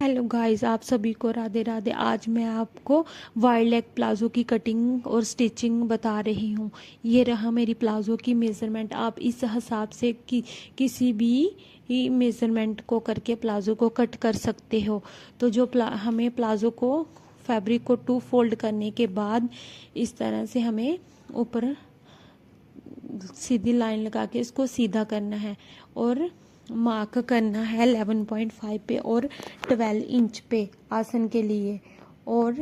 Hello guys, आप सभी को राधे राधे। आज मैं आपको वाइड लेग प्लाजो की कटिंग और स्टिचिंग बता रही हूँ। ये रहा मेरी प्लाजो की मेज़रमेंट। आप इस हिसाब से किसी भी मेज़रमेंट को करके प्लाजो को कट कर सकते हो। तो जो हमें प्लाजो को फैब्रिक को 2 फोल्ड करने के बाद इस तरह से हमें ऊपर सीधी लाइन लगा के इसको सीधा करना है और मार्क करना है 11.5 पे और 12 इंच पे आसन के लिए, और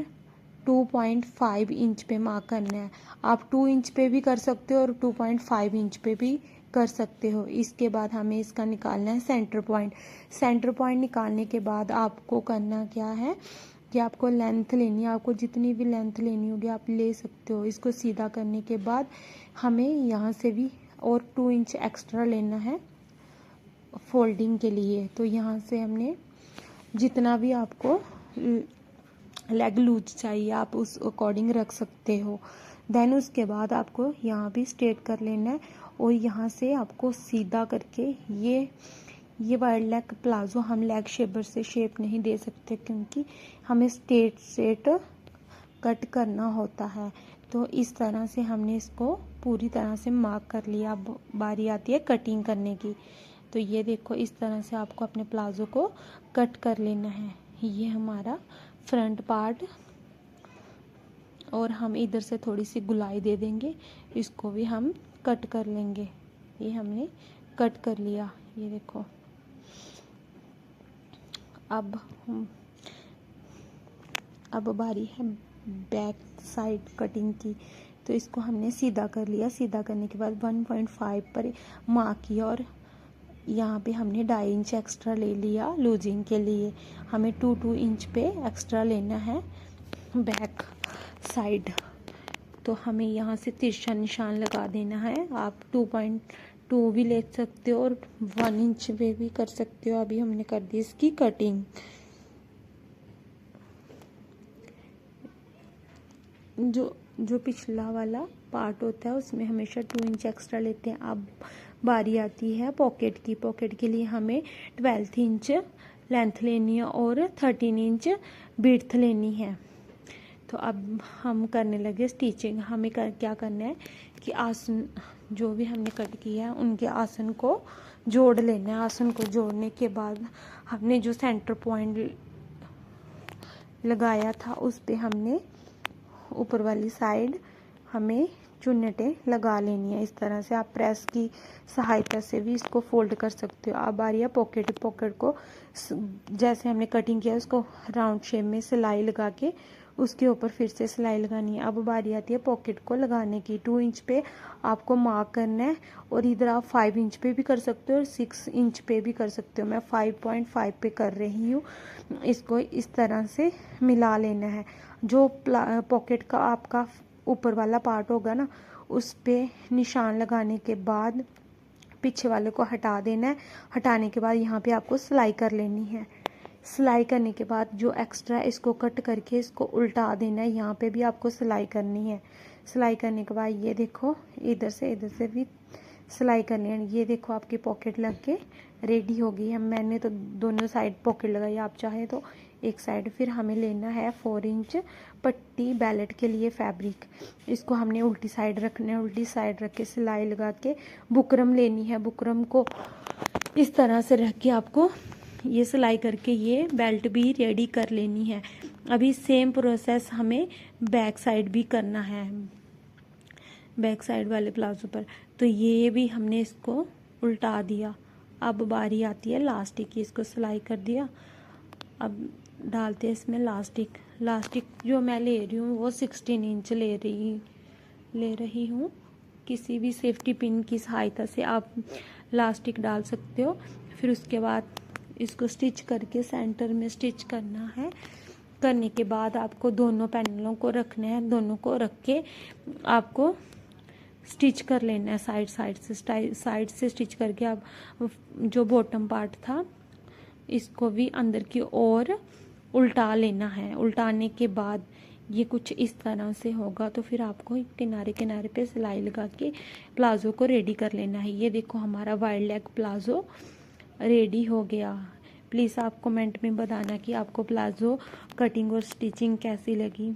2.5 इंच पे मार्क करना है। आप 2 इंच पे भी कर सकते हो और 2.5 इंच पे भी कर सकते हो। इसके बाद हमें इसका निकालना है सेंटर पॉइंट। सेंटर पॉइंट निकालने के बाद आपको करना क्या है कि आपको लेंथ लेनी है। आपको जितनी भी लेंथ लेनी होगी आप ले सकते हो। इसको सीधा करने के बाद हमें यहाँ से भी और 2 इंच एक्स्ट्रा लेना है फोल्डिंग के लिए। तो यहाँ से हमने जितना भी आपको लेग लूज चाहिए आप उस अकॉर्डिंग रख सकते हो। देन उसके बाद आपको यहाँ भी स्ट्रेट कर लेना है और यहाँ से आपको सीधा करके ये वाइड लेग प्लाजो हम लेग शेपर से शेप नहीं दे सकते क्योंकि हमें स्ट्रेट कट करना होता है। तो इस तरह से हमने इसको पूरी तरह से मार्क कर लिया। अब बारी आती है कटिंग करने की। तो ये देखो, इस तरह से आपको अपने प्लाजो को कट कर लेना है। ये हमारा फ्रंट पार्ट, और हम इधर से थोड़ी सी गुलाई दे देंगे, इसको भी हम कट कर लेंगे। ये हमने कट कर लिया, ये देखो। अब बारी है बैक साइड कटिंग की। तो इसको हमने सीधा कर लिया। सीधा करने के बाद 1.5 पर मार्क किया और यहाँ पे हमने 2.5 इंच एक्स्ट्रा ले लिया लूजिंग के लिए। हमें 2 इंच पे एक्स्ट्रा लेना है बैक साइड। तो हमें यहाँ से तिरछा निशान लगा देना है। आप 2.2 भी ले सकते हो और 1 इंच पे भी कर सकते हो। अभी हमने कर दी इसकी कटिंग। जो पिछला वाला पार्ट होता है उसमें हमेशा 2 इंच एक्स्ट्रा लेते हैं। अब बारी आती है पॉकेट की। पॉकेट के लिए हमें 12 इंच लेंथ लेनी है और 13 इंच विड्थ लेनी है। तो अब हम करने लगे स्टिचिंग। हमें क्या करना है कि आसन जो भी हमने कट किया है उनके आसन को जोड़ लेना है। आसन को जोड़ने के बाद हमने जो सेंटर पॉइंट लगाया था उस पे हमने ऊपर वाली साइड हमें चुन्नटें लगा लेनी है। इस तरह से आप प्रेस की सहायता से भी इसको फोल्ड कर सकते हो। अब आ रही है पॉकेट। पॉकेट को जैसे हमने कटिंग किया उसको राउंड शेप में सिलाई लगा के उसके ऊपर फिर से सिलाई लगानी है। अब बारी आती है पॉकेट को लगाने की। 2 इंच पे आपको मार्क करना है और इधर आप 5 इंच पे भी कर सकते हो और 6 इंच पे भी कर सकते हो। मैं 5.5 पे कर रही हूँ। इसको इस तरह से मिला लेना है। जो पॉकेट का आपका ऊपर वाला पार्ट होगा ना उस पे निशान लगाने के बाद पीछे वाले को हटा देना है। हटाने के बाद यहाँ पे आपको सिलाई कर लेनी है। सिलाई करने के बाद जो एक्स्ट्रा इसको कट करके इसको उल्टा देना है। यहाँ पे भी आपको सिलाई करनी है। सिलाई करने के बाद ये देखो इधर से भी सिलाई करनी है। ये देखो आपकी पॉकेट लग के रेडी हो गई है। मैंने तो दोनों साइड पॉकेट लगाई, आप चाहे तो एक साइड। फिर हमें लेना है 4 इंच पट्टी बैलेट के लिए फैब्रिक। इसको हमने उल्टी साइड रखना है। उल्टी साइड रख के सिलाई लगा के बुकरम लेनी है। बुकरम को इस तरह से रख के आपको ये सिलाई करके ये बेल्ट भी रेडी कर लेनी है। अभी सेम प्रोसेस हमें बैक साइड भी करना है, बैक साइड वाले प्लाजो पर। तो ये भी हमने इसको उल्टा दिया। अब बारी आती है लास्टिक की। इसको सिलाई कर दिया। अब डालते हैं इसमें लास्टिक। लास्टिक जो मैं ले रही हूँ वो 16 इंच ले रही हूँ। किसी भी सेफ्टी पिन की सहायता से आप लास्टिक डाल सकते हो। फिर उसके बाद इसको स्टिच करके सेंटर में स्टिच करना है। करने के बाद आपको दोनों पैनलों को रखना है। दोनों को रख के आपको स्टिच कर लेना है साइड से स्टिच करके। आप जो बॉटम पार्ट था इसको भी अंदर की ओर उल्टा लेना है। उल्टाने के बाद ये कुछ इस तरह से होगा। तो फिर आपको किनारे किनारे पे सिलाई लगा के प्लाजो को रेडी कर लेना है। ये देखो हमारा वाइड लेग प्लाजो रेडी हो गया। प्लीज़ आप कमेंट में बताना कि आपको प्लाज़ो कटिंग और स्टिचिंग कैसी लगी।